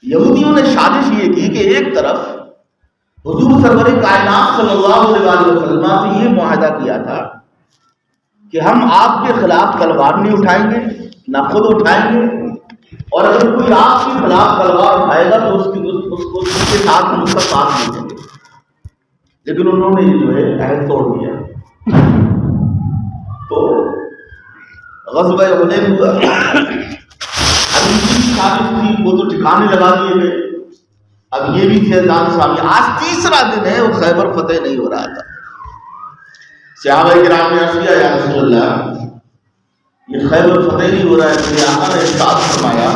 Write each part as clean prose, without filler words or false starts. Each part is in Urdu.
یہودیوں نے سازش یہ کی کہ ایک طرف حضور سرور کائنات صلی اللہ علیہ وسلم سے یہ معاہدہ کیا تھا کہ ہم آپ کے خلاف تلوار نہیں اٹھائیں گے، نہ خود اٹھائیں گے، اور اگر کوئی آپ کے خلاف تلوار اٹھائے گا تو اس کے ساتھ ہم اس کا ساتھ نہیں دیں گے۔ لیکن انہوں نے جو ہے عہد توڑ دیا۔ تو غزوہ حنین ہوا، وہ تو ٹھکانے لگا دیے گئے۔ اب یہ بھی فیضان سامنے، آج تیسرا دن ہے، وہ خیبر فتح نہیں ہو رہا تھا۔ صحابہ کرام نے عرض کیا یا رسول اللہ یہ خیبر فتح نہیں ہو رہا ہے، میرے آقا نے ارشاد فرمایا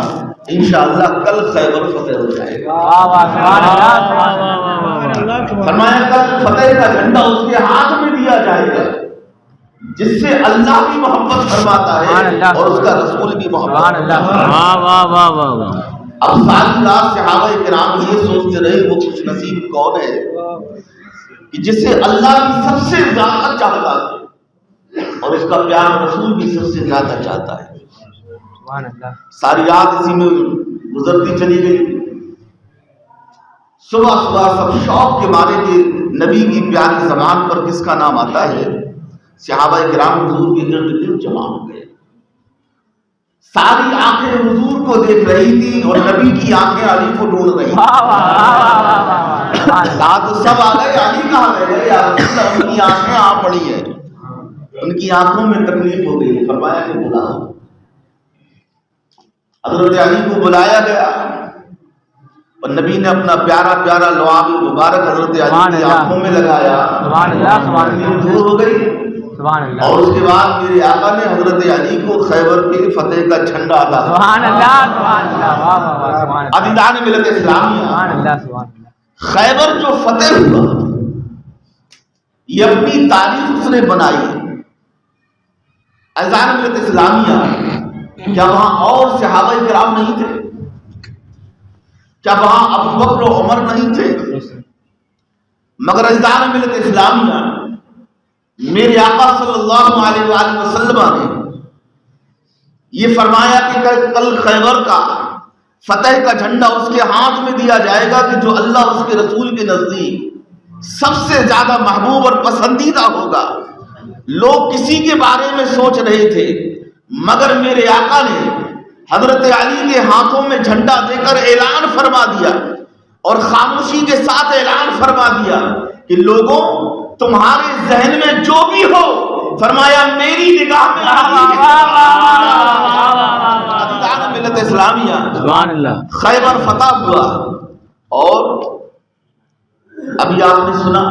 انشاءاللہ کل خیبر فتح ہو جائے گا۔ فرمایا کل فتح کا جھنڈا اس کے ہاتھ میں دیا جائے گا جس سے اللہ بھی محبت فرماتا ہے اور اس کا رسول بھی محبت فرماتا ہے۔ اب ساری رات صحابہ کرام یہ سوچتے رہے وہ خوش نصیب کون ہے کہ جسے اللہ بھی سب سے زیادہ چاہتا ہے اور اس کا پیار رسول بھی سب سے زیادہ چاہتا ہے۔ ساری رات اسی میں گزرتی چلی گئی۔ صبح صبح سب شوق کے مارے کہ نبی کی پیاری زبان پر کس کا نام آتا ہے، صحابہ کرام حضور کے ارد گرد جمع ہو گئے۔ ساری آنکھیں حضور کو دیکھ رہی تھی اور نبی کی آنکھیں علی کو ڈھونڈ رہی تھی۔ تو سب آ گئے، علی کہاں رہ گئے؟ یا رسول اللہ ان کی آنکھیں آ پڑی ہیں، ان کی آنکھوں میں تکلیف ہو گئی۔ فرمایا کہ بلاؤ۔ حضرت علی کو بلایا گیا اور نبی نے اپنا پیارا پیارا لعاب مبارک حضرت علی کی آنکھوں میں لگایا، دور ہو گئی۔ اور اس کے بعد میرے آقا نے حضرت علی کو خیبر کے فتح کا جھنڈا عطا فرمایا۔ عزیزان ملت اسلامیہ، خیبر جو فتح ہوا یہ اپنی تاریخ اس نے بنائی۔ عزیزان ملت اسلامیہ، کیا وہاں اور صحابہ کرام نہیں تھے؟ کیا وہاں ابو بکر و عمر نہیں تھے؟ مگر عزیزان ملت اسلامیہ، میرے آقا صلی اللہ علیہ وآلہ وسلم نے یہ فرمایا کہ کل خیبر کا فتح کا جھنڈا اس کے ہاتھ میں دیا جائے گا کہ جو اللہ اس کے رسول کے نزدیک سب سے زیادہ محبوب اور پسندیدہ ہوگا۔ لوگ کسی کے بارے میں سوچ رہے تھے مگر میرے آقا نے حضرت علی کے ہاتھوں میں جھنڈا دے کر اعلان فرما دیا اور خاموشی کے ساتھ اعلان فرما دیا کہ لوگوں تمہارے ذہن میں جو بھی ہو، فرمایا میری نگاہ میں ملت اسلامیہ خیبر فتح ہوا۔ اور ابھی آپ نے سنا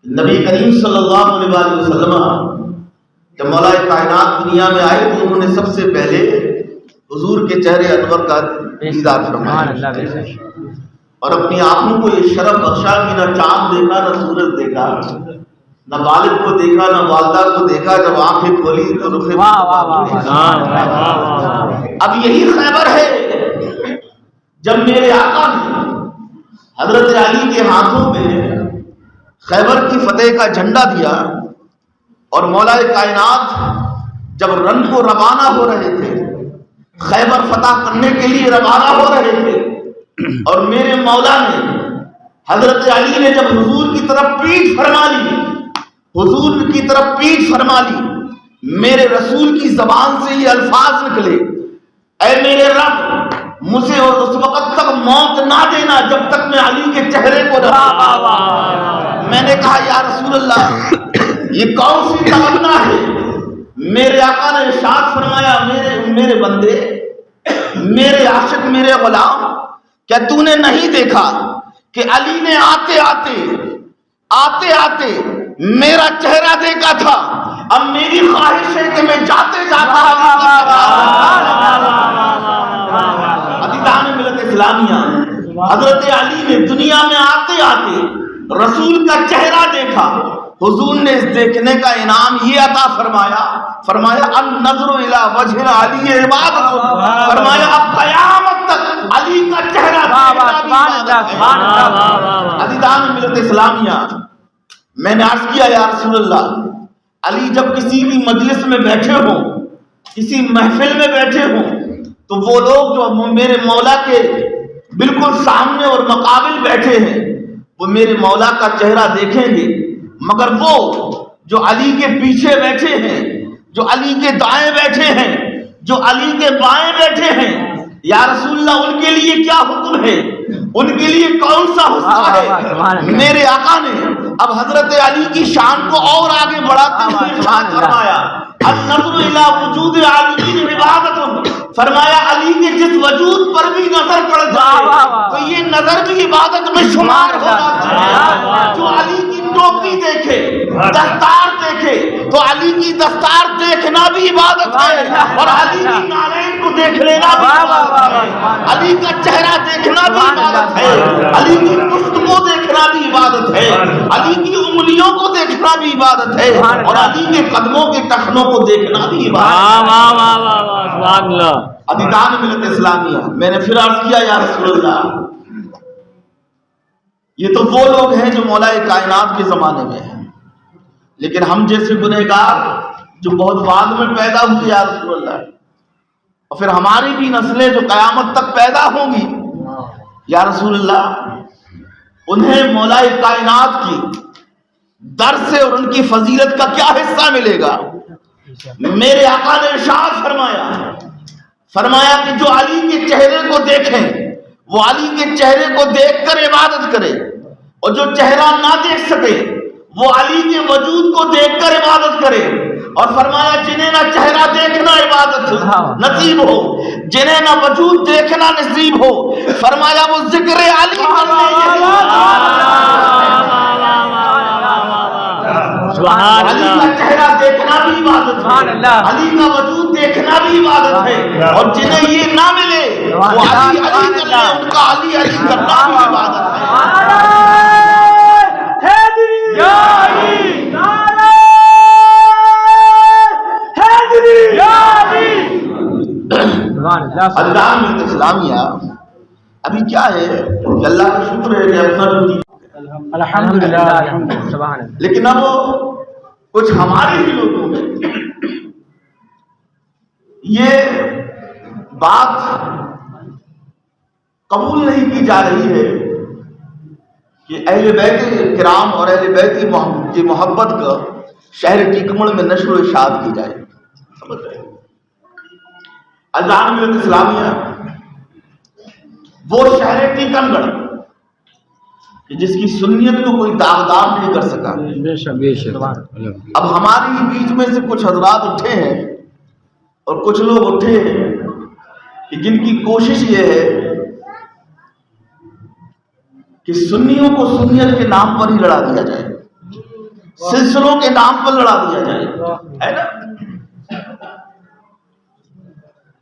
نبی کریم صلی اللہ علیہ وآلہ وسلم جب مولا کائنات دنیا میں آئے تو انہوں نے سب سے پہلے حضور کے چہرے انور کا دیدار فرمایا اور اپنی آنکھوں کو یہ شرف بخشا کہ نہ چاند دیکھا نہ سورج دیکھا، نہ والد کو دیکھا نہ والدہ کو دیکھا، جب آنکھیں کھولی تو رخ اب یہی خیبر ہے جب میرے آقا نے حضرت علی کے ہاتھوں میں خیبر کی فتح کا جھنڈا دیا اور مولا کائنات جب رن کو روانہ ہو رہے تھے، خیبر فتح کرنے کے لیے روانہ ہو رہے تھے، اور میرے مولا نے حضرت علی نے جب حضور کی طرف پیٹھ فرما لی، حضور کی طرف پیٹھ فرما لی، میرے رسول کی زبان سے یہ الفاظ نکلے، اے میرے رب مجھے اس وقت تک موت نہ دینا جب تک میں علی کے چہرے کو نہ دیکھوں۔ میں نے کہا یا رسول اللہ یہ کون سی تمنا ہے؟ میرے آقا نے ارشاد فرمایا میرے بندے، میرے عاشق، میرے غلام، کیا تو نے نہیں دیکھا کہ علی نے آتے آتے میرا چہرہ دیکھا تھا؟ اب میری خواہش ہے کہ میں جاتے جاتا عزیزان ملت اسلامیہ، حضرت علی نے دنیا میں آتے آتے رسول کا چہرہ دیکھا، حضور نے اس دیکھنے کا انعام یہ عطا فرمایا النظر الی وجہ علی عبادت، فرمایا اب قیامت تک علی کا چہرہ عزیزان ملت اسلامیہ، میں نے عرض کیا یا رسول اللہ علی جب کسی بھی مجلس میں بیٹھے ہوں، کسی محفل میں بیٹھے ہوں، تو وہ لوگ جو میرے مولا کے بالکل سامنے اور مقابل بیٹھے ہیں، وہ میرے مولا کا چہرہ دیکھیں گے، مگر وہ جو علی کے پیچھے بیٹھے ہیں، جو علی کے دائیں بیٹھے ہیں، جو علی کے بائیں بیٹھے ہیں، یا رسول اللہ ان کے لیے کیا حکم ہے، ان کے لیے کون سا حصہ ہے؟ میرے آقا نے اب حضرت علی کی شان کو اور آگے بڑھاتے ہوئے ارشاد فرمایا، النظر الی وجود علی عبادت، فرمایا علی کے جس وجود پر بھی نظر پڑ جائے تو یہ نظر بھی عبادت میں شمار ہو جاتا ہے۔ جو علی کی ٹوپی دیکھے، دستار دیکھے تو علی کی دستار دیکھنا بھی عبادت ہے، اور علی کی نالین کو دیکھ لینا بھی عبادت ہے، علی کا چہرہ دیکھنا بھی عبادت ہے، علی کی پشت کو دیکھنا بھی عبادت ہے، علی کی انگلیوں کو دیکھنا بھی عبادت ہے، اور علی کے قدموں کے ٹخنوں کو دیکھنا بھی عبادت ہے۔ عدیدان ملت اسلامیہ، میں نے پھر عرض کیا یا رسول اللہ، یہ تو وہ لوگ ہیں جو مولا کائنات کے زمانے میں ہیں، لیکن ہم جیسے گنہگار جو بہت بعد میں پیدا ہوئے یا رسول اللہ، اور پھر ہماری بھی نسلیں جو قیامت تک پیدا ہوں گی یا رسول اللہ، انہیں مولا کائنات کی در سے اور ان کی فضیلت کا کیا حصہ ملے گا؟ میرے آقا نے ارشاد فرمایا کہ جو علی کے چہرے کو دیکھیں وہ علی کے چہرے کو دیکھ کر عبادت کرے، اور جو چہرہ نہ دیکھ سکے وہ علی کے وجود کو دیکھ کر عبادت کرے، اور فرمایا جنہیں نہ چہرہ دیکھنا عبادت نصیب ہو، جنہیں نہ وجود دیکھنا نصیب ہو، فرمایا وہ ذکر علی علی کا چہرہ دیکھنا بھی عبادت ہے، علی کا وجود دیکھنا بھی عبادت ہے، اور جنہیں یہ نہ ملے وہ علی علی کر لیں، ان کا علی علی کرنا بھی عبادت ہے۔ عدیدان ملت اسلامیہ، ابھی کیا ہے کہ اللہ کا شکر ہے کہ اپنا جو الحمدللہ، لیکن اب کچھ ہمارے ہی لوگوں میں یہ بات قبول نہیں کی جا رہی ہے کہ اہل بیت کرام اور اہل بیت کی محبت کا شہر ٹیکمڑ میں نشر و اشاعت کی جائے۔ سمجھ رہے ہیں؟ عدیدان ملت اسلامیہ، وہ شہر ٹیکم گڑھ جس کی سنیت کو کوئی داغدار نہیں کر سکا، اب ہماری ہی بیچ میں سے کچھ حضرات اٹھے ہیں اور کچھ لوگ اٹھے ہیں کہ جن کی کوشش یہ ہے کہ سنیوں کو سنیت کے نام پر ہی لڑا دیا جائے، سلسلوں کے نام پر لڑا دیا جائے، ہے نا؟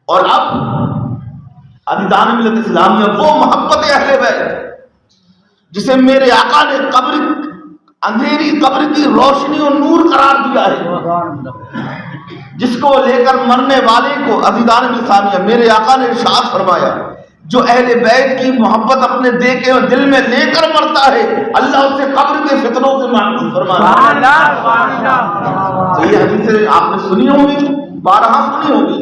اور اب عدیدان ملت اسلامیہ، وہ محبت اہل بیت جسے میرے آقا نے اندھیری قبر کی روشنی اور نور قرار دیا ہے، جس کو لے کر مرنے والے کو عدیدان ملت اسلامیہ میرے آقا نے ارشاد فرمایا، جو اہل بیت کی محبت اپنے دل میں لے کر مرتا ہے اللہ اسے قبر کے فتنوں سے محفوظ فرماتا ہے۔ تو یہ حدیث آپ نے سنی ہوگی، بارہا سنی ہوگی،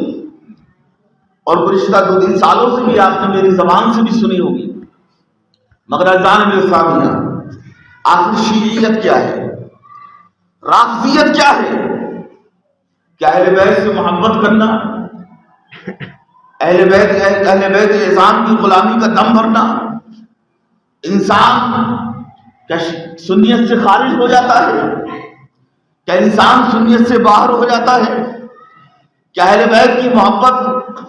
اور گزشتہ 2-3 سالوں سے بھی آپ نے میری زبان سے بھی سنی ہوگی، مگر عدیدان ملت اسلامیہ، آخر شیعیت کیا ہے، رافضیت کیا ہے؟ کیا اہل بیت سے محبت کرنا، اہل بیت اعظام کی غلامی کا دم بھرنا، انسان کیا سنیت سے خارج ہو جاتا ہے؟ کیا انسان سنیت سے باہر ہو جاتا ہے؟ کیا اہل بیت کی محبت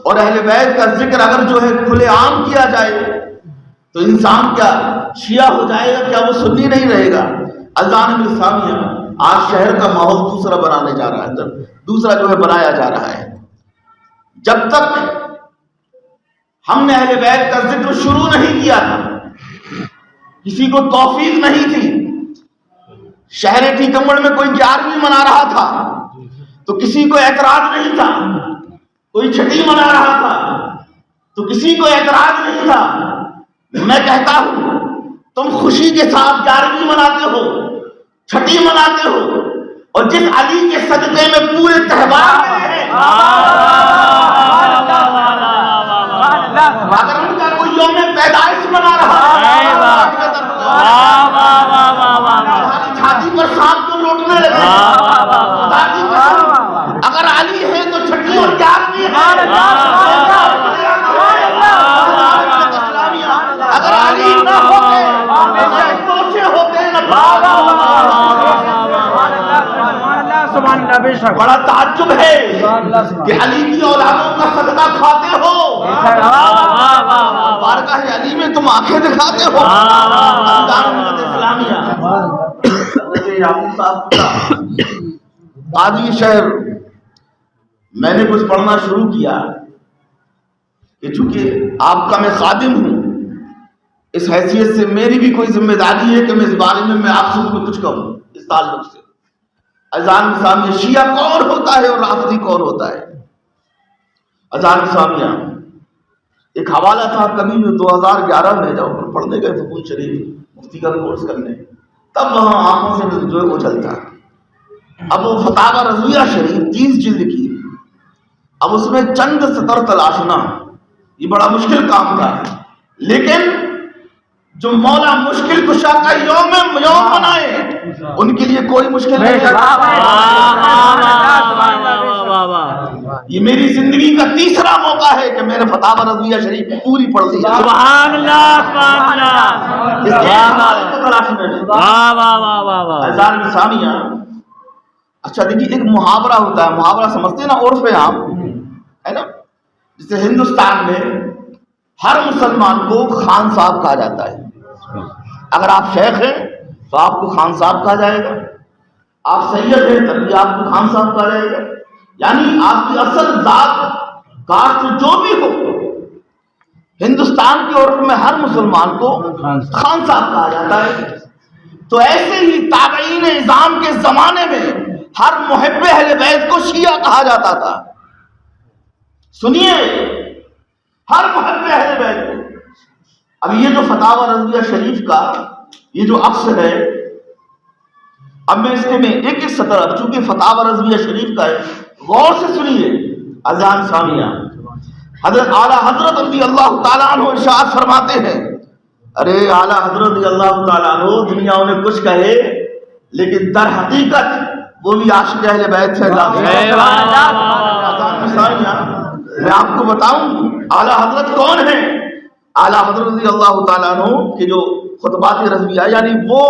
اور اہل بیت کا ذکر اگر جو ہے کھلے عام کیا جائے تو انسان کیا شیعہ ہو جائے گا؟ کیا وہ سنی نہیں رہے گا؟ عدیدان ملت اسلامیہ، آج شہر کا ماحول دوسرا بنانے جا رہا ہے، دوسرا جو ہے بنایا جا رہا ہے۔ جب تک ہم نے اہل بیت کا ذکر شروع نہیں کیا تھا، کسی کو توفیق نہیں تھی، شہر ٹیکمگڑھ میں کوئی 11ویں منا رہا تھا تو کسی کو اعتراض نہیں تھا، کوئی چھٹی منا رہا تھا تو کسی کو اعتراض نہیں تھا۔ میں کہتا ہوں تم خوشی کے ساتھ 11ویں مناتے ہو، چھٹی مناتے ہو، اور جس علی کے صدقے میں پورے تہوار ہیں، اگر ان کا کوئی یوم پیدائش منا رہا ہے، چھاتی پر سانپ کو لوٹنے لگے. اگر علی ہے تو چھٹی اور گیارہویں ہے. اگر علی نہ ہوتے توشے ہوتے نہ. بڑا تعجب ہے کہ علی کی اولادوں کا صدقہ کھاتے ہو، بارگاہ علی میں تم آنکھیں دکھاتے ہو. اسلامیہ قاضی شہر میں نے کچھ پڑھنا شروع کیا کہ چونکہ آپ کا میں خادم ہوں، اس حیثیت سے میری بھی کوئی ذمہ داری ہے کہ میں اس بارے میں آپ سے کچھ کہوں. اس تعلق سے اذان نظامیہ شیعہ کون ہوتا ہے اور رافضی کون ہوتا ہے؟ اذان نظامیہ ایک حوالہ تھا کبھی میں 2011 میں جب پڑھنے گئے فقہ شریف مفتی کا کورس کرنے، تب وہاں آنکھوں سے جو ہے اچھل تھا. اب وہ فتاوی رضویہ شریف 30 جلد کی، اب اس میں چند سطر تلاشنا یہ بڑا مشکل کام تھا، لیکن جو مولا مشکل کشا کا یوم منائے ان کے لیے کوئی مشکل نہیں ہے. یہ میری زندگی کا تیسرا موقع ہے کہ میں نے فتاوی رضویہ شریف پوری پڑھ لی. سبحان اللہ سبحان اللہ. اذان نظامیہ اچھا دیکھیے، ایک محاورہ ہوتا ہے، محاورہ سمجھتے ہیں نا، عرف عام ہے نا. جیسے ہندوستان میں ہر مسلمان کو خان صاحب کہا جاتا ہے. اگر آپ شیخ ہیں تو آپ کو خان صاحب کہا جائے گا، آپ سید ہیں تب بھی آپ کو خان صاحب کہا جائے گا. یعنی آپ کی اصل ذات کاسٹ جو بھی ہو، ہندوستان کے عرف میں ہر مسلمان کو خان صاحب کہا جاتا ہے. تو ایسے ہی تابعین نظام کے زمانے میں ہر محب اہل بیت کو شیعہ کہا جاتا تھا. سنیے، ہر محب اہل بیت کو. اب یہ جو فتاوی رضویہ شریف کا یہ جو عکس ہے، اب میں اس میں ایک ایک سطر، اب چونکہ فتاوی رضویہ شریف کا ہے، غور سے سنیے. اذان ثانیہ حضرت اعلیٰ حضرت رضی اللہ تعالیٰ عنہ ارشاد فرماتے ہیں، ارے اعلیٰ حضرت رضی اللہ تعالیٰ عنہ دنیا انہیں کچھ کہے لیکن در حقیقت وہ بھی عاشق اہل بیت سے. میں آپ کو بتاؤں اعلیٰ حضرت کون ہیں. اعلیٰ حضرت رضی اللہ تعالیٰ عنہ کے جو خطبات رضویہ، یعنی وہ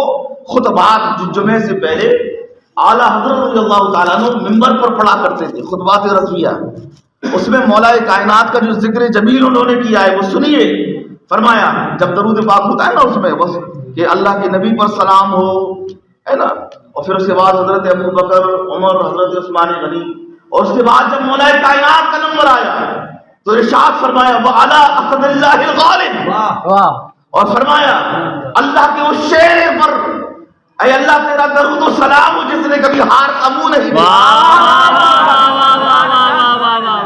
خطبات جو جمعے سے پہلے اعلیٰ حضرت رضی اللہ تعالیٰ عنہ ممبر پر پڑھا کرتے تھے، خطبات رضویہ. اس میں مولا کائنات کا جو ذکر جمیل انہوں نے کیا ہے وہ سنیے. فرمایا جب درود پاک ہوتا ہے نا اس میں بس کہ اللہ کے نبی پر سلام ہو، ہے نا، اور پھر اس کے بعد حضرت ابو بکر، عمر، حضرت عثمان غنی، اور اس کے بعد جب مولا کائنات کا نمبر آیا تو ارشاد فرمایا وعلی اسد اللہ الغالب، اور فرمایا اللہ کے اس شیر پر اے اللہ تیرا درود و سلام ہو جس نے کبھی ہار کا منہ نہیں دیا.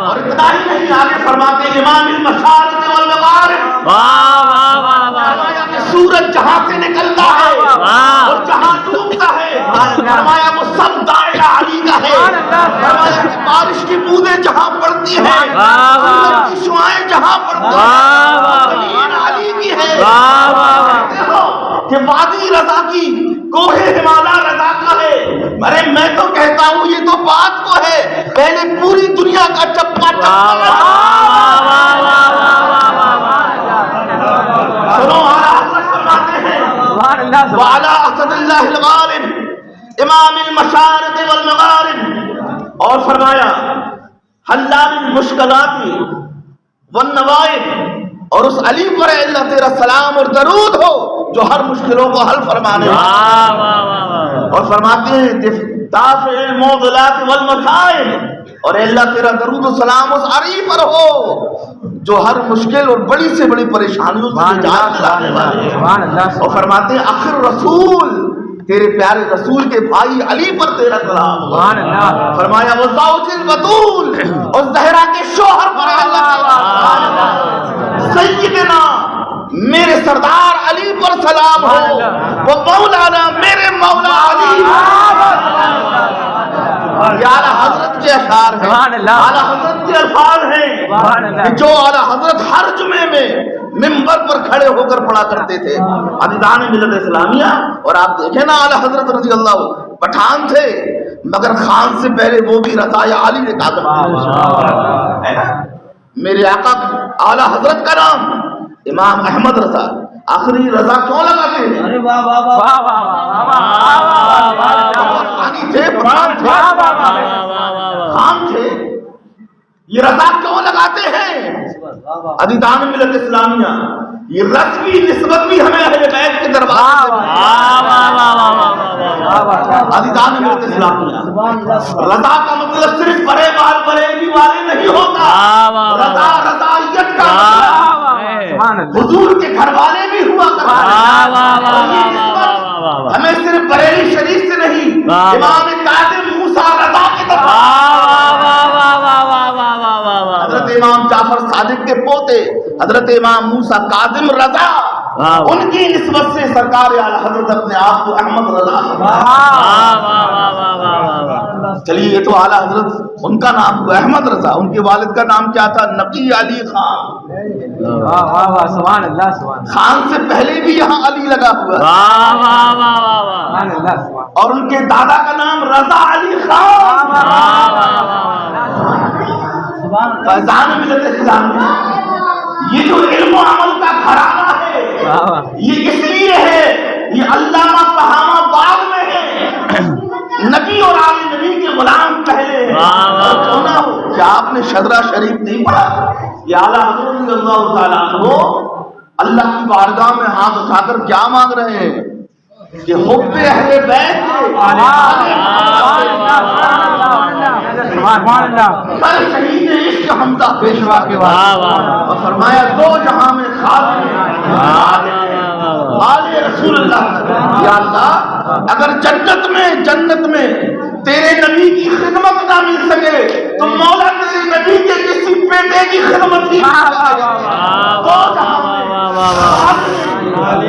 اور اتنا ہی نہیں، آگے فرماتے امام المشارق والمغارب، فرمایا کہ سورج جہاں سے نکلتا ہے اور جہاں ڈوبتا ہے، فرمایا وہ سب دائرہ علی کا ہے. فرمایا کہ بارش کی بوندیں جہاں پڑتی ہیں، سورج کی شعاعیں جہاں پڑتی ہیں، زمین علی کی ہے. کہ وادی رضا کی کوہ ہمالا رضا کا ہے. ارے میں تو کہتا ہوں یہ تو بات کو ہے، پہلے پوری دنیا کا چپا چپا. سنو اعلیٰ حضرت فرماتے ہیں وعلی اسد اللہ الغالب امام المشارق والمغارب، اور فرمایا حلال المشکلات والنوائب، اور اس علی پر اللہ تیرا سلام اور درود ہو جو ہر مشکلوں کو حل فرمانے والا. اور فرماتے ہیں دافع المعضلات والمصائب، اور اللہ تیرا درود و سلام اس علی پر ہو جو ہر مشکل اور بڑی سے بڑی پریشانیوں سے نجات دلانے والے. اور فرماتے ہیں آخر رسول تیرے پیارے رسول کے بھائی علی پر تیرا سلام ہو. فرمایا وہ زوج البتول، اور زہرا کے شوہر پر اللہ سیدنا میرے سردار علی پر سلام ہو. وہ مولانا میرے مولا علی. یہ اعلیٰ حضرت کے اشعار ہیں، اعلیٰ حضرت کے الفاظ ہیں کہ جو اعلیٰ حضرت ہر جمعے میں منبر پر کھڑے ہو کر پڑھا کرتے تھے عزیزان ملت اسلامیہ. اور آپ دیکھیں نا اعلیٰ حضرت رضی اللہ پٹھان تھے مگر خان سے پہلے وہ بھی رضا عالی نے کہا. میرے آقا اعلیٰ حضرت کا نام امام احمد رضا. آخری رضا کیوں لگاتے ہیں؟ خان تھے یہ رضا کیوں لگاتے ہیں؟ عزیزان ملت اسلامیہ یہ رسمی نسبت بھی ہمیں اہل بیت کے دربار عزیزان ملت اسلامیہ. رضا کا مطلب صرف بڑے بال بریلی والے نہیں ہوتا. رضا رضائیت کا حضور کے گھر والے بھی ہوا کرتے. ہمیں صرف بریلی شریف سے نہیں امام کاظم موسیٰ رضا کے دربار حضرت امام جعفر صادق کے پوتے حضرت امام موسیٰ کاظم رضا ان کی نسبت سے سرکار اعلیٰ حضرت اپنے آپ کو احمد رضا. چلیے یہ تو اعلیٰ حضرت ان کا نام احمد رضا. ان کے والد کا نام کیا تھا؟ نقی علی خان. خان سے پہلے بھی یہاں علی لگا ہوا اور ان کے دادا کا نام رضا علی خان. فیضان ملت اسلامیہ یہ جو علم و عمل کا گھرانہ ہے یہ اس لیے ہے یہ علامہ فہامہ بعد میں ہے. نبی اور آل نبی کے غلام پہلے ہیں. اور کیوں نہ ہو کیا آپ نے شجرہ شریف نہیں پڑھا؟ یہ اعلیٰ حضرت رضی اللہ تعالیٰ عنہ اللہ کی بارگاہ میں ہاتھ اٹھا کر کیا مانگ رہے ہیں کہ حب اہل بیت کر شہید عشق حمزہ پیشوا کے بعد اور فرمایا دو جہاں میں خادم آل رسول اللہ. یا اللہ اگر جنت میں تیرے نبی کی خدمت نہ مل سکے تو مولا تیرے نبی کے کسی بیٹے کی خدمت ہی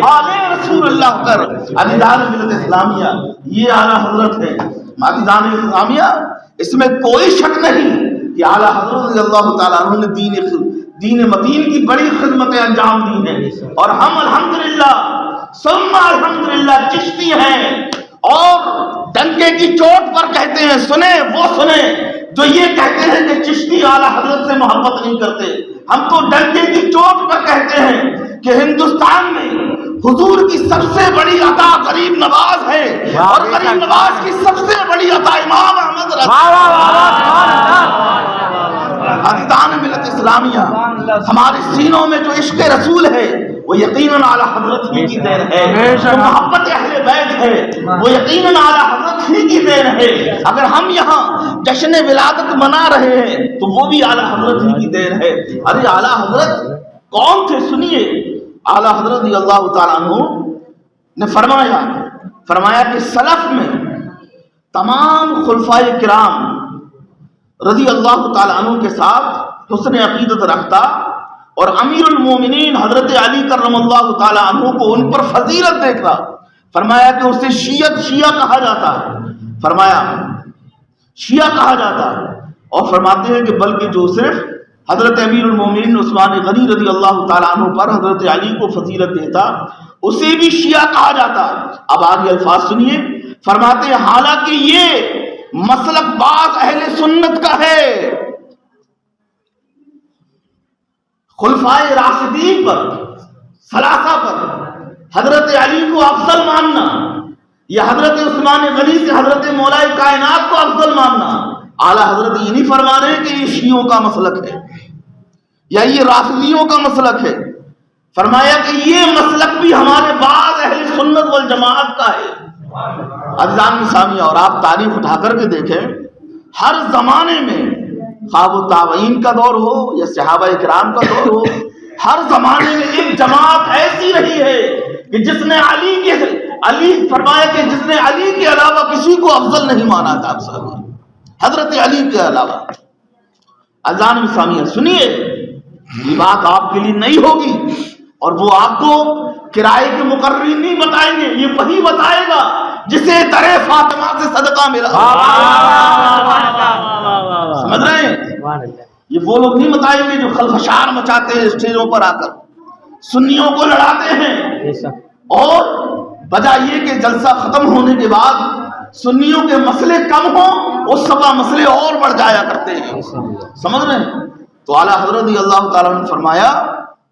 آل رسول اللہ کر. عزیزان ملت اسلامیہ یہ اعلیٰ حضرت ہے. عزیزان اسلامیہ اس میں کوئی شک نہیں کہ اعلیٰ حضرت رضی اللہ تعالیٰ عنہ نے دین متین کی بڑی خدمتیں انجام دی ہیں. اور ہم الحمدللہ ثم الحمدللہ چشتی ہیں اور ڈنکے کی چوٹ پر کہتے ہیں سنیں وہ سنیں جو یہ کہتے ہیں کہ چشتی اعلیٰ حضرت سے محبت نہیں کرتے. ہم تو ڈنکے کی چوٹ پر کہتے ہیں کہ ہندوستان میں حضور کی سب سے بڑی عطا غریب نواز ہے اور غریب نواز کی سب سے بڑی عطا امام احمد رضا. عزیزان ملت اسلامیہ ہمارے سینوں میں جو عشق رسول ہے وہ یقیناً اعلیٰ حضرت ہی کی دین ہے. جو محبت اہل بیت ہے وہ یقیناً اعلیٰ حضرت ہی کی دین ہے. اگر ہم یہاں جشن ولادت منا رہے ہیں تو وہ بھی اعلیٰ حضرت ہی کی دین ہے. ارے اعلیٰ حضرت کون تھے سنیے. اعلیٰ حضرت رضی اللہ تعالیٰ عنہ نے فرمایا کہ سلف میں تمام خلفائے کرام رضی اللہ تعالیٰ عنہ کے ساتھ حسن عقیدت رکھتا اور امیر المومنین حضرت علی کرم اللہ تعالیٰ عنہ کو ان پر فضیلت دیکھتا. فرمایا کہ اسے شیعہ کہا جاتا ہے. فرمایا شیعہ کہا جاتا ہے اور فرماتے ہیں کہ بلکہ جو صرف حضرت امیر المومنین عثمان غنی رضی اللہ تعالیٰ عنہ پر حضرت علی کو فضیلت دیتا اسے بھی شیعہ کہا جاتا. اب آگے الفاظ سنیے. فرماتے ہیں حالانکہ یہ مسلک بعض اہل سنت کا ہے. خلفائے راشدین پر ثلاثہ پر حضرت علی کو افضل ماننا یا حضرت عثمان غنی سے حضرت مولا کائنات کو افضل ماننا. اعلیٰ حضرت یہ نہیں فرما رہے کہ یہ شیعوں کا مسلک ہے یا یہ رافضیوں کا مسلک ہے. فرمایا کہ یہ مسلک بھی ہمارے بعض اہل سنت والجماعت کا ہے. عزیزان اسلامیہ اور آپ تاریخ اٹھا کر کے دیکھیں ہر زمانے میں خواہ وہ تابعین کا دور ہو یا صحابہ کرام کا دور ہو ہر زمانے میں ایک جماعت ایسی رہی ہے کہ جس نے علی فرمایا کہ جس نے علی کے علاوہ کسی کو افضل نہیں مانا تھا حضرت علی کے علاوہ. عزیزان اسلامیہ سنیے یہ بات آپ کے لیے نہیں ہوگی اور وہ آپ کو کرائے کے مقررین نہیں بتائیں گے. یہ وہی بتائے گا جسے در فاطمہ سے صدقہ ملا. سمجھ رہے ہیں؟ یہ وہ لوگ نہیں بتائیں گے جو خلفشار مچاتے ہیں اسٹیجوں پر آ کر. سنیوں کو لڑاتے ہیں، اور وجہ یہ کہ جلسہ ختم ہونے کے بعد سنیوں کے مسئلے کم ہوں، اس سبا مسئلے اور بڑھ جایا کرتے ہیں، سمجھ رہے ہیں؟ تو اعلیٰ حضرت رضی اللہ تعالیٰ نے فرمایا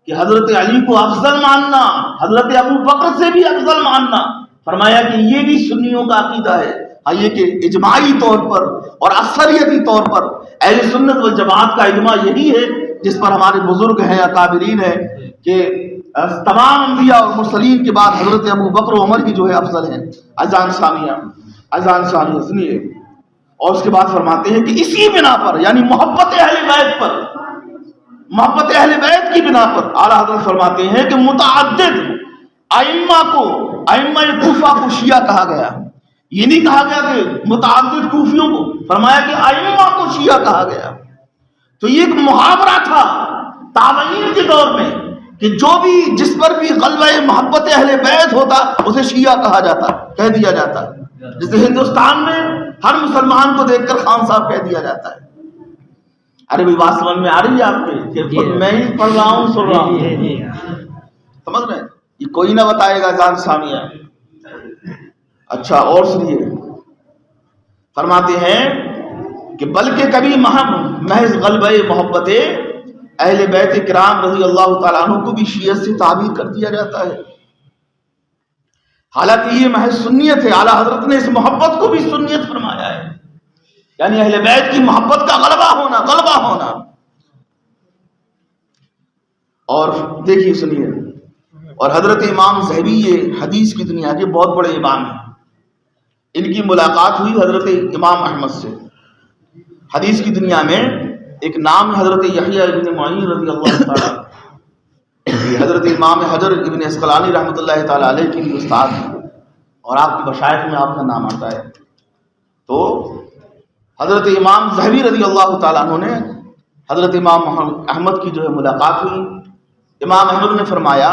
کہ حضرت علی کو افضل ماننا، حضرت ابو بکر سے بھی افضل ماننا، فرمایا کہ یہ بھی سنیوں کا عقیدہ ہے۔ یہ کہ اجماعی طور پر اور اکثریتی طور پر اہل سنت والجماعت کا اجماع یہی ہے، جس پر ہمارے بزرگ ہیں، اکابرین ہیں، کہ تمام انبیاء اور مرسلین کے بعد حضرت ابو بکر و عمر ہی جو ہے افضل ہیں۔ اذان ثانیہ سنیے، اور اس کے بعد فرماتے ہیں کہ اسی بنا پر، یعنی محبت اہل بیت پر، محبت اہل بیت کی بنا پر اعلیٰ حضرت فرماتے ہیں کہ متعدد ائمہ کو، ائمہ کوفہ کو شیعہ کہا گیا۔ یہ نہیں کہا گیا کہ متعدد کوفیوں کو، فرمایا کہ ائمہ کو شیعہ کہا گیا۔ تو یہ ایک محاورہ تھا تابعین کے دور میں کہ جو بھی، جس پر بھی غلبہ محبت اہل بیت ہوتا اسے شیعہ کہا جاتا، کہہ دیا جاتا، جیسے ہندوستان میں ہر مسلمان کو دیکھ کر خان صاحب کہہ دیا جاتا ہے۔ ارے بھائی بات سمجھ میں آ رہی ہے آپ کے کہ خود میں ہی پڑھ رہا ہوں، سن رہا ہوں، سمجھ رہے ہیں؟ یہ کوئی نہ بتائے گا اذان ثانیہ۔ اچھا، اور سنیے، فرماتے ہیں کہ بلکہ کبھی محض غلبہ محبت اہل بیت کرام رضی اللہ تعالیٰ عنہ کو بھی شیعت سے تعبیر کر دیا جاتا ہے، حالانکہ یہ محض سنیت ہے۔ اعلیٰ حضرت نے اس محبت کو بھی سنیت فرمایا ہے، یعنی اہل بیت کی محبت کا غلبہ ہونا۔ اور دیکھیے، سنیے، اور حضرت امام ذہبی یہ حدیث کی دنیا کے بہت بڑے امام ہیں، ان کی ملاقات ہوئی حضرت امام احمد سے۔ حدیث کی دنیا میں ایک نام ہے حضرت یحییٰ ابن معین رضی اللہ تعالیٰ، حضرت امام حجر ابن اسقلانی رحمۃ اللہ تعالیٰ علیہ کی بھی استاد ہیں، اور آپ کی مشائخ میں آپ کا نام آتا ہے۔ تو حضرت امام ذہبی رضی اللہ تعالیٰ عنہ نے حضرت امام احمد کی جو ہے ملاقات ہوئی۔ امام احمد نے فرمایا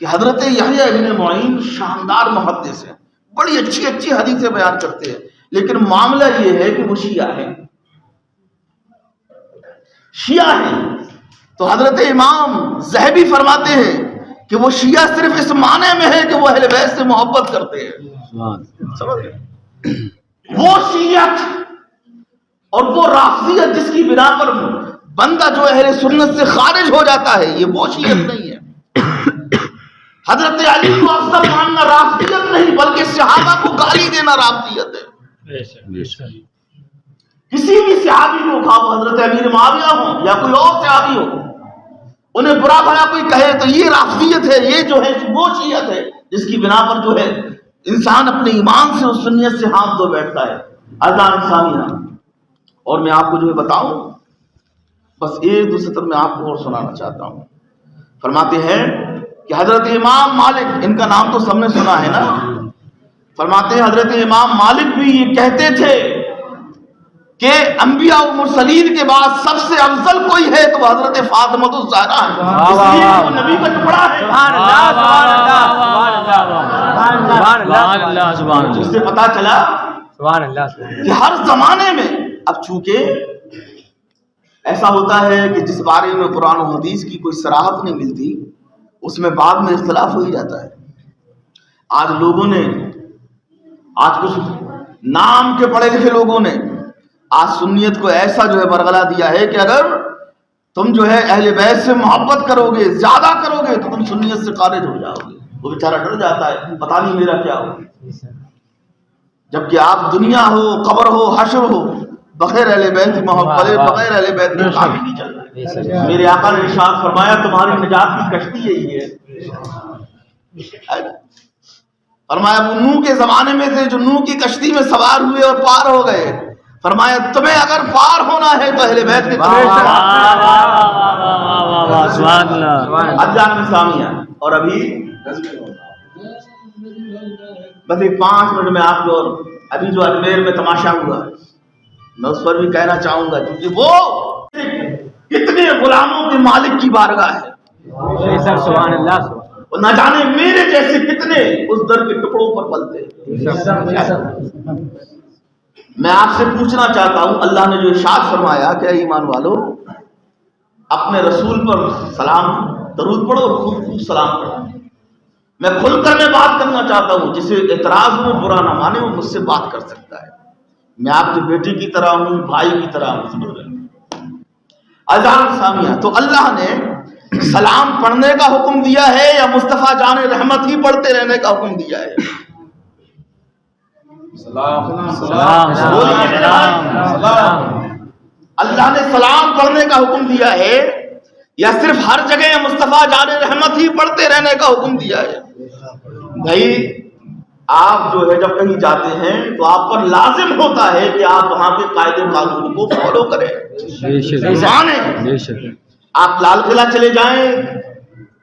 کہ حضرت یحییٰ ابن معین شاندار محدث ہیں، بڑی اچھی حدیثیں بیان کرتے ہیں، لیکن معاملہ یہ ہے کہ وہ شیعہ ہیں۔ تو حضرت امام ذہبی فرماتے ہیں کہ وہ شیعہ صرف اس معنی میں ہے کہ وہ اہل بیت سے محبت کرتے ہیں، سمجھ گئے؟ وہ شیعت اور وہ رافضیت جس کی بنا پر بندہ جو اہل سنت سے خارج ہو جاتا ہے، یہ وہ شیعت نہیں ہے۔ حضرت علی کو افضل ماننا رافضیت نہیں، بلکہ صحابہ کو گالی دینا رافضیت ہے۔ کسی بھی صحابی کو، خواہ حضرت امیر معاویہ ہو یا کوئی اور صحابی ہو، انہیں برا بھلا کوئی کہے تو یہ رافضیت ہے، یہ جو ہے وہ شیعت ہے جس کی بنا پر جو ہے انسان اپنے ایمان سے اس سنیت سے ہاتھ دھو بیٹھتا ہے۔ اذان ثانیہ، اور میں آپ کو جو ہے بتاؤں، بس ایک دو سطر میں آپ کو اور سنانا چاہتا ہوں۔ فرماتے ہیں کہ حضرت امام مالک، ان کا نام تو سب نے سنا ہے نا، فرماتے ہیں حضرت امام مالک بھی یہ کہتے تھے کہ انبیاء و مرسلین کے بعد سب سے افضل کوئی ہے تو حضرت فاطمہ الزہرا ہے، اس لیے وہ نبی کا ٹکڑا ہے۔ سبحان اللہ، اس سے پتا چلا کہ ہر زمانے میں، اب چونکہ ایسا ہوتا ہے کہ جس بارے میں قرآن و حدیث کی کوئی صراحت نہیں ملتی، اس میں بعد میں اختلاف ہو ہی جاتا ہے۔ آج لوگوں نے، آج کچھ نام کے پڑھے لکھے لوگوں نے آج سنیت کو ایسا جو ہے برگلا دیا ہے کہ اگر تم جو ہے اہل بیت سے محبت کرو گے، زیادہ کرو گے، تو تم سنیت سے خارج ہو جاؤ گے۔ وہ بیچارہ ڈر جاتا ہے، پتہ نہیں میرا کیا ہو، جبکہ آپ دنیا ہو، قبر ہو، حشر ہو، بغیر اہل بیت کی محبت، بغیر اہل بیت کی کام ہی نہیں چل رہا ہے۔ میرے آقا نے ارشاد فرمایا تمہاری نجات کی کشتی یہی ہے۔ فرمایا وہ نوح کے زمانے میں سے جو نوح کی کشتی میں سوار ہوئے اور پار ہو گئے، فرمایا تمہیں اگر پار ہونا ہے تو اہل بیت کے اذان ثانیہ۔ اور ابھی بس ایک 5 منٹ میں آپ کو، ابھی جو اجمیر میں تماشا ہوا میں اس پر بھی کہنا چاہوں گا، کیونکہ وہ کتنے غلاموں کے مالک کی بارگاہ ہے، سبحان اللہ، نہ جانے میرے جیسے کتنے اس در کے ٹکڑوں پر پلتے۔ میں آپ سے پوچھنا چاہتا ہوں، اللہ نے جو ارشاد فرمایا کہ اے ایمان والو اپنے رسول پر سلام درود پڑھو اور خوب خوب سلام پڑھو. میں کھل کر میں بات کرنا چاہتا ہوں، جسے اعتراض میں برا نہ مانے وہ مجھ سے بات کر سکتا ہے. میں آپ کی بیٹی کی طرح ہوں، بھائی کی طرح ہوں. سمجھ رہے ہیں؟ اذان ثانیہ، تو اللہ نے سلام پڑھنے کا حکم دیا ہے یا مصطفیٰ جان رحمت ہی پڑھتے رہنے کا حکم دیا ہے؟ اللہ نے سلام پڑھنے کا حکم دیا ہے یا صرف ہر جگہ مصطفیٰ جان رحمت ہی پڑھتے رہنے کا حکم دیا ہے؟ بھائی آپ جو ہے جب کہیں جاتے ہیں تو آپ پر لازم ہوتا ہے کہ آپ وہاں کے قاعدے قانون کو فالو کریں. آپ لال قلعہ چلے جائیں،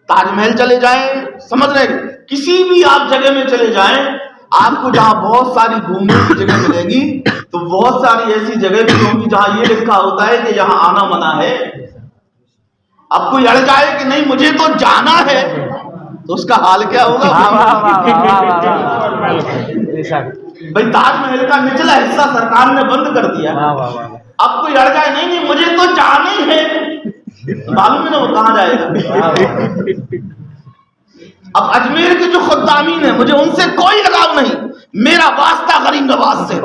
تاج محل چلے جائیں، سمجھ رہے ہیں، کسی بھی آپ جگہ میں چلے جائیں، آپ کو جہاں بہت ساری گھومنے کی جگہ ملے گی تو بہت ساری ایسی جگہ بھی ہوں گی جہاں یہ لکھا ہوتا ہے کہ یہاں آنا منع ہے. اب کوئی اڑ جائے کہ نہیں مجھے تو جانا ہے تو اس کا حال کیا ہوگا؟ بھائی تاج محل کا نچلا حصہ سرکار نے بند کر دیا، اب کوئی اڑ جائے نہیں مجھے تو جانا ہی ہے، معلوم ہے نا وہ کہاں جائے گا. اب اجمیر کے جو خدامین ہیں مجھے ان سے کوئی لگاؤ نہیں، میرا واسطہ غریب نواز سے.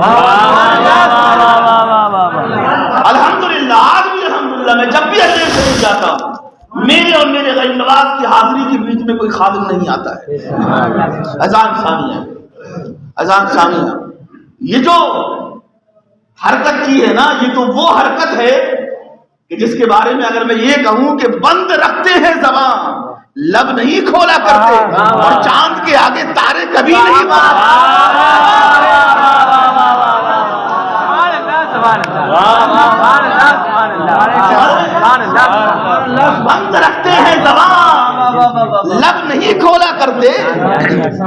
الحمدللہ آج بھی الحمدللہ میں جب بھی اجمیر شریف جاتا ہوں میرے اور میرے غریب نواز کی حاضری کے بیچ میں کوئی خادم نہیں آتا ہے. اذان ثانیہ، اذان ثانیہ، یہ جو حرکت کی ہے نا یہ تو وہ حرکت ہے کہ جس کے بارے میں اگر میں یہ کہوں کہ بند رکھتے ہیں زبان، لب نہیں کھولا کرتے اور چاند کے آگے تارے کبھی نہیں بند رکھتے ہیں زبان، لب نہیں کھولا کرتے،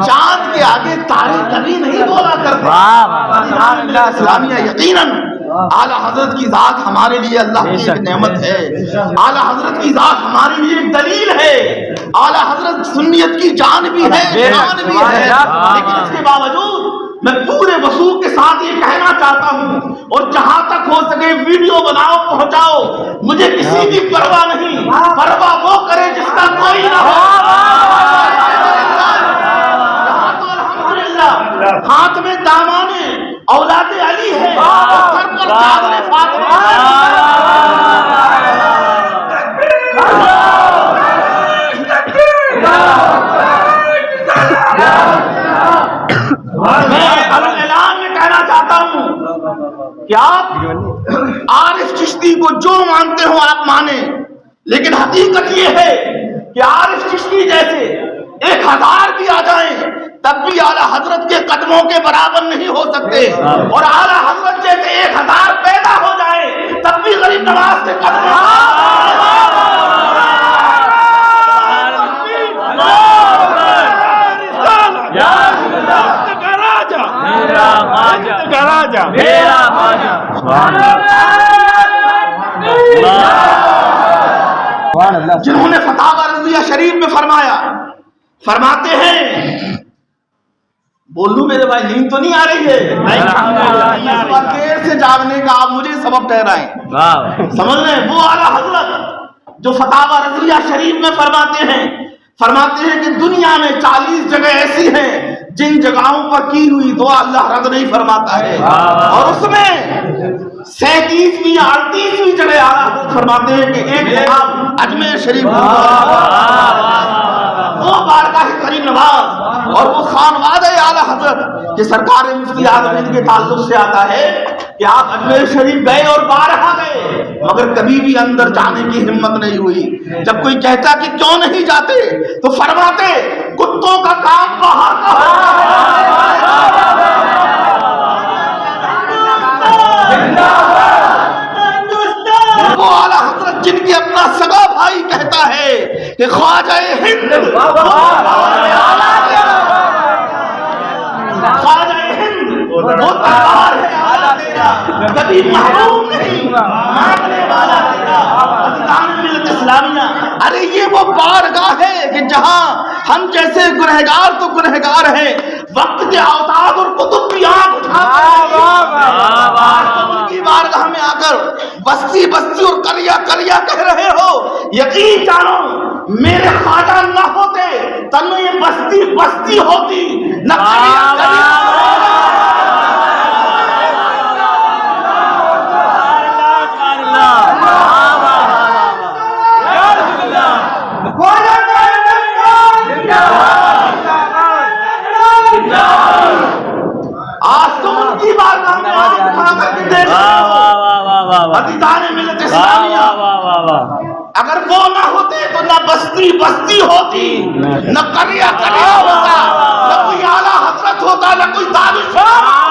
چاند کے آگے تارے کبھی نہیں بولا کرتے. اسلامیہ یقیناً اعلیٰ حضرت کی ذات ہمارے لیے اللہ کی ایک نعمت ہے، اعلیٰ حضرت کی ذات ہمارے لیے ایک دلیل ہے، اعلیٰ حضرت سنیت کی جان بھی ہے، جان بھی ہے. لیکن اس کے باوجود میں پورے وضوح کے ساتھ یہ کہنا چاہتا ہوں اور جہاں تک ہو سکے ویڈیو بناؤ پہنچاؤ، مجھے کسی کی پرواہ نہیں، پرواہ وہ کرے جس کا کوئی نہ ہو. تو الحمدللہ ہاتھ میں دامان اولاد علی ہے، سر پر چادر فاطمہ کہ آپ عارف چشتی کو جو مانتے ہو آپ مانیں، لیکن حقیقت یہ ہے کہ عارف چشتی جیسے 1000 بھی آ جائیں تب بھی اعلیٰ حضرت کے قدموں کے برابر نہیں ہو سکتے، اور اعلیٰ حضرت جیسے 1000 پیدا ہو جائیں تب بھی غریب نواز کے قدموں جنہوں نے فتاوی رضویہ شریف میں فرماتے ہیں، بولو میرے بھائی نیند تو نہیں آ رہی ہے؟ دیر سے جاگنے کا آپ مجھے سبب ٹھہرائیں. سمجھ رہے ہیں وہ اعلیٰ حضرت جو فتاوی رضویہ شریف میں فرماتے ہیں کہ دنیا میں 40 جگہ ایسی ہیں جن جگہوں پر کی ہوئی دعا اللہ رد نہیں فرماتا ہے، اور اس میں 37ویں یا 38ویں جگہ اعلیٰ حضرت فرماتے ہیں کہ ایک جگہ اجمیر شریف وہ بارگاہ کریم نواز اور وہ خانواد اعلیٰ حضرت کہ سرکار مفتی اعظم کے تعلق سے آتا ہے کہ آپ اجمیر شریف گئے اور بارہا گئے مگر کبھی بھی اندر جانے کی ہمت نہیں ہوئی. جب کوئی کہتا کہ کیوں نہیں جاتے تو فرماتے کتوں کا کام باہر کا وہ اعلیٰ حضرت جن کی اپنا سگا بھائی کہتا ہے کہ خواجہ ہند وہ تلوار ہے اعلیٰ تیرا کبھی محروم نہیں مانگنے والا تیرا ارکان ملت اسلامیہ. ارے یہ وہ بارگاہ ہے کہ جہاں ہم جیسے گنہگار تو گنہگار ہیں، وقت کے اوتاد اور قطب بھی آنکھ اٹھاتے ہیں بارگاہ میں آ کر بستی بستی اور کریا کریا کہہ رہے ہو، یقین جانو میرے خواجہ نہ ہوتے تنو یہ بستی بستی ہوتی نہ کریا کریا۔ آج تم ان کی بارگاہ میں آنکھ اٹھا کر کے دیکھ رہے ہو عزیزان ملت اسلامیہ، اگر وہ نہ ہوتے تو نہ بستی بستی ہوتی، نہ کریا کریا ہوتا، نہ کوئی اعلیٰ حضرت ہوتا، نہ کوئی دانشور